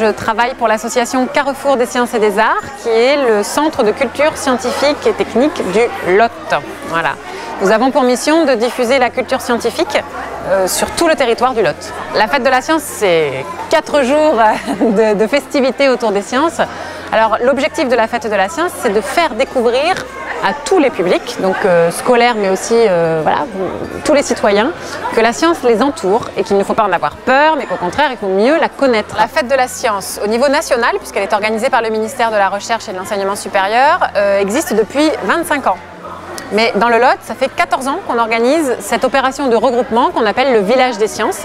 je travaille pour l'association Carrefour des Sciences et des Arts, qui est le centre de culture scientifique et technique du Lot. Voilà. Nous avons pour mission de diffuser la culture scientifique sur tout le territoire du Lot. La fête de la science, c'est 4 jours de festivités autour des sciences. Alors l'objectif de la fête de la science, c'est de faire découvrir à tous les publics, donc scolaires mais aussi voilà, tous les citoyens, que la science les entoure et qu'il ne faut pas en avoir peur, mais qu'au contraire, il faut mieux la connaître. La fête de la science, au niveau national, puisqu'elle est organisée par le ministère de la Recherche et de l'Enseignement supérieur, existe depuis 25 ans. Mais dans le Lot, ça fait 14 ans qu'on organise cette opération de regroupement qu'on appelle le Village des Sciences,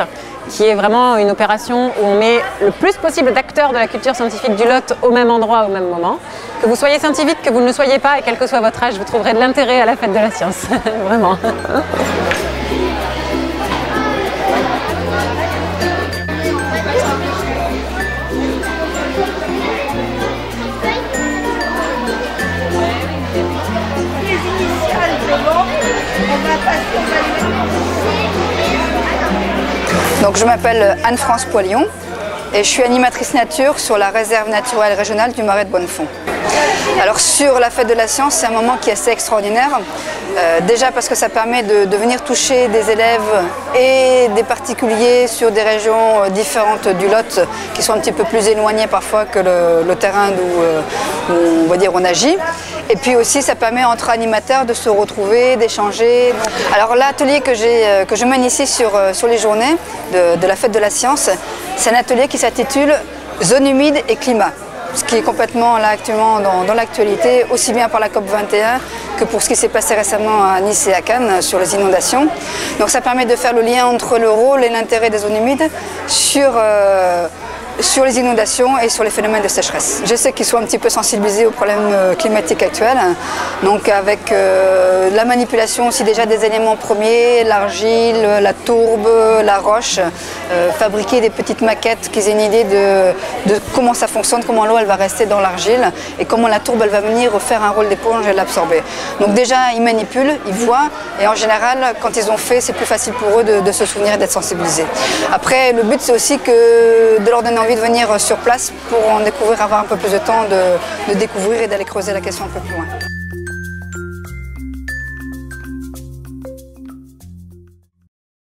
qui est vraiment une opération où on met le plus possible d'acteurs de la culture scientifique du Lot au même endroit, au même moment. Que vous soyez scientifique, que vous ne le soyez pas, et quel que soit votre âge, vous trouverez de l'intérêt à la fête de la science. Vraiment. Donc, je m'appelle Anne-France Poilion et je suis animatrice nature sur la réserve naturelle régionale du Marais de Bonnefond. Alors sur la fête de la science, c'est un moment qui est assez extraordinaire. Déjà parce que ça permet de venir toucher des élèves et des particuliers sur des régions différentes du Lot qui sont un petit peu plus éloignées parfois que le terrain où on va dire on agit. Et puis aussi ça permet entre animateurs de se retrouver, d'échanger. Alors l'atelier que je mène ici sur les journées de la fête de la science, c'est un atelier qui s'intitule Zone humide et climat. Ce qui est complètement là actuellement dans l'actualité, aussi bien par la COP21 que pour ce qui s'est passé récemment à Nice et à Cannes sur les inondations. Donc ça permet de faire le lien entre le rôle et l'intérêt des zones humides sur les inondations et sur les phénomènes de sécheresse. Je sais qu'ils sont un petit peu sensibilisés aux problèmes climatiques actuels, donc avec la manipulation aussi déjà des éléments premiers, l'argile, la tourbe, la roche, fabriquer des petites maquettes qui aient une idée de comment ça fonctionne, comment l'eau elle va rester dans l'argile et comment la tourbe elle va venir faire un rôle d'éponge et l'absorber. Donc déjà ils manipulent, ils voient et en général quand ils ont fait c'est plus facile pour eux de se souvenir et d'être sensibilisés. Après le but c'est aussi de leur donner envie de venir sur place pour en découvrir, avoir un peu plus de temps de découvrir et d'aller creuser la question un peu plus loin.